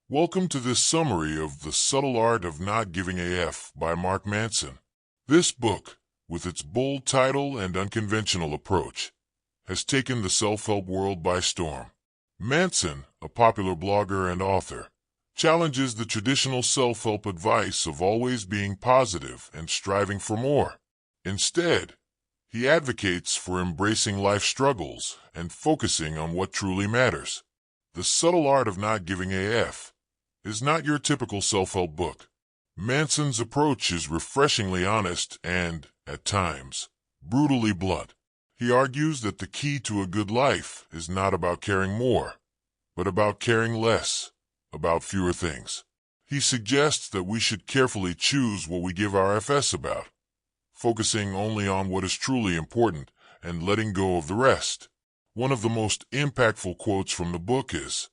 Welcome to this summary of The Subtle Art of Not Giving a F by Mark Manson. This book, with its bold title and unconventional approach, has taken the self-help world by storm. Manson, a popular blogger and author, challenges the traditional self-help advice of always being positive and striving for more. Instead, he advocates for embracing life's struggles and focusing on what truly matters. The Subtle Art of Not Giving a F is not your typical self-help book. Manson's approach is refreshingly honest and, at times, brutally blunt. He argues that the key to a good life is not about caring more, but about caring less, about fewer things. He suggests that we should carefully choose what we give our FS about, focusing only on what is truly important and letting go of the rest. One of the most impactful quotes from the book is,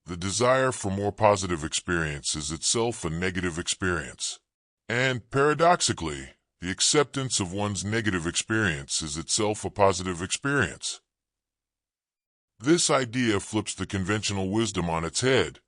"The desire for more positive experience is itself a negative experience." And paradoxically, the acceptance of one's negative experience is itself a positive experience. This idea flips the conventional wisdom on its head,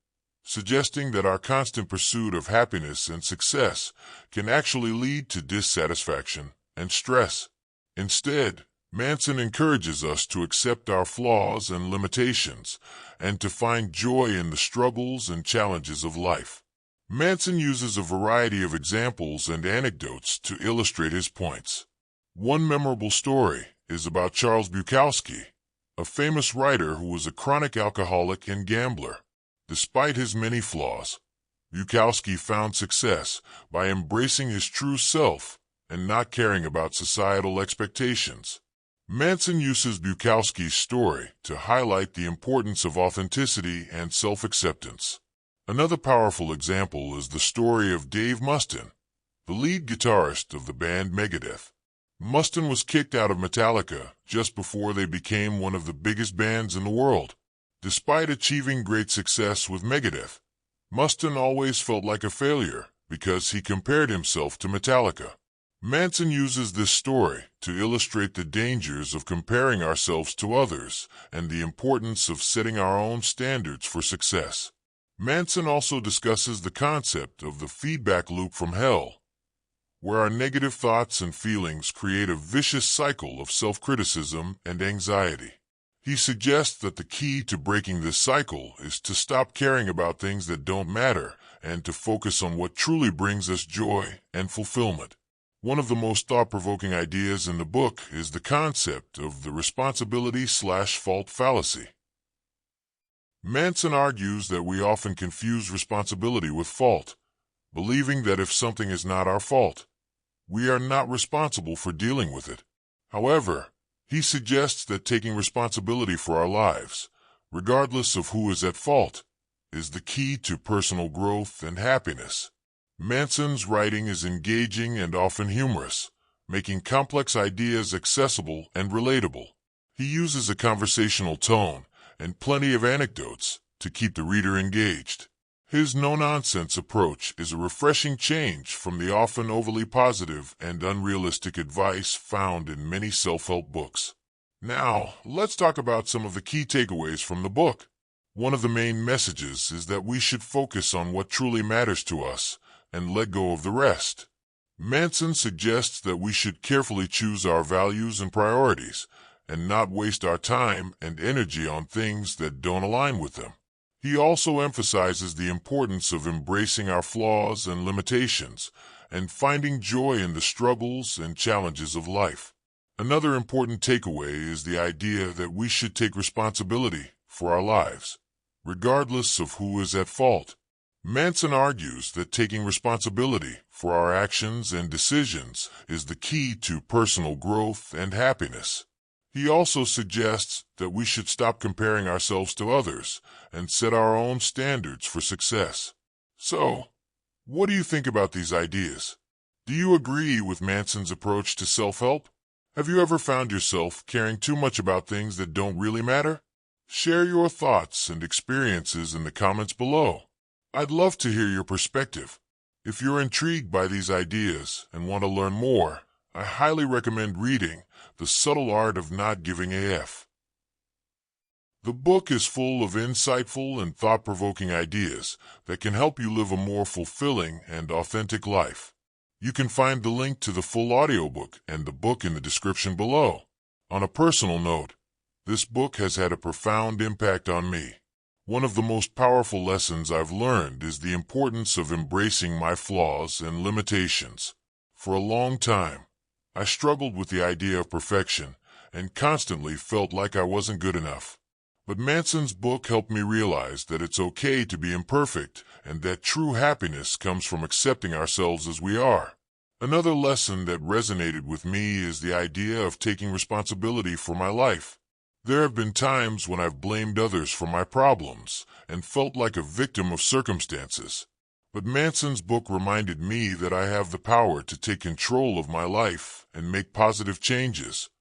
suggesting that our constant pursuit of happiness and success can actually lead to dissatisfaction and stress. Instead, Manson encourages us to accept our flaws and limitations and to find joy in the struggles and challenges of life. Manson uses a variety of examples and anecdotes to illustrate his points. One memorable story is about Charles Bukowski, a famous writer who was a chronic alcoholic and gambler. Despite his many flaws, Bukowski found success by embracing his true self and not caring about societal expectations. Manson uses Bukowski's story to highlight the importance of authenticity and self-acceptance. Another powerful example is the story of Dave Mustaine, the lead guitarist of the band Megadeth. Mustaine was kicked out of Metallica just before they became one of the biggest bands in the world. Despite achieving great success with Megadeth, Mustaine always felt like a failure because he compared himself to Metallica. Manson uses this story to illustrate the dangers of comparing ourselves to others and the importance of setting our own standards for success. Manson also discusses the concept of the feedback loop from hell, where our negative thoughts and feelings create a vicious cycle of self-criticism and anxiety. He suggests that the key to breaking this cycle is to stop caring about things that don't matter and to focus on what truly brings us joy and fulfillment. One of the most thought-provoking ideas in the book is the concept of the responsibility/fault fallacy. Manson argues that we often confuse responsibility with fault, believing that if something is not our fault, we are not responsible for dealing with it. However, he suggests that taking responsibility for our lives, regardless of who is at fault, is the key to personal growth and happiness. Manson's writing is engaging and often humorous, making complex ideas accessible and relatable. He uses a conversational tone and plenty of anecdotes to keep the reader engaged. His no-nonsense approach is a refreshing change from the often overly positive and unrealistic advice found in many self-help books. Now, let's talk about some of the key takeaways from the book. One of the main messages is that we should focus on what truly matters to us and let go of the rest. Manson suggests that we should carefully choose our values and priorities and not waste our time and energy on things that don't align with them. He also emphasizes the importance of embracing our flaws and limitations and finding joy in the struggles and challenges of life. Another important takeaway is the idea that we should take responsibility for our lives, regardless of who is at fault. Manson argues that taking responsibility for our actions and decisions is the key to personal growth and happiness. He also suggests that we should stop comparing ourselves to others and set our own standards for success. So, what do you think about these ideas? Do you agree with Manson's approach to self-help? Have you ever found yourself caring too much about things that don't really matter? Share your thoughts and experiences in the comments below. I'd love to hear your perspective. If you're intrigued by these ideas and want to learn more, I highly recommend reading The Subtle Art of Not Giving a F. The book is full of insightful and thought-provoking ideas that can help you live a more fulfilling and authentic life. You can find the link to the full audiobook and the book in the description below. On a personal note, this book has had a profound impact on me. One of the most powerful lessons I've learned is the importance of embracing my flaws and limitations. For a long time, I struggled with the idea of perfection and constantly felt like I wasn't good enough. But Manson's book helped me realize that it's okay to be imperfect and that true happiness comes from accepting ourselves as we are. Another lesson that resonated with me is the idea of taking responsibility for my life. There have been times when I've blamed others for my problems and felt like a victim of circumstances. But Manson's book reminded me that I have the power to take control of my life and make positive changes,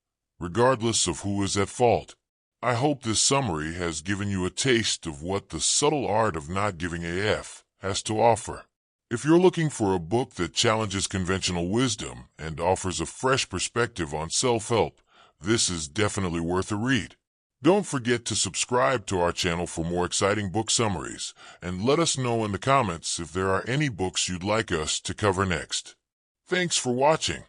regardless of who is at fault. I hope this summary has given you a taste of what the subtle art of not giving a F has to offer. If you're looking for a book that challenges conventional wisdom and offers a fresh perspective on self-help, this is definitely worth a read. Don't forget to subscribe to our channel for more exciting book summaries, and let us know in the comments if there are any books you'd like us to cover next. Thanks for watching.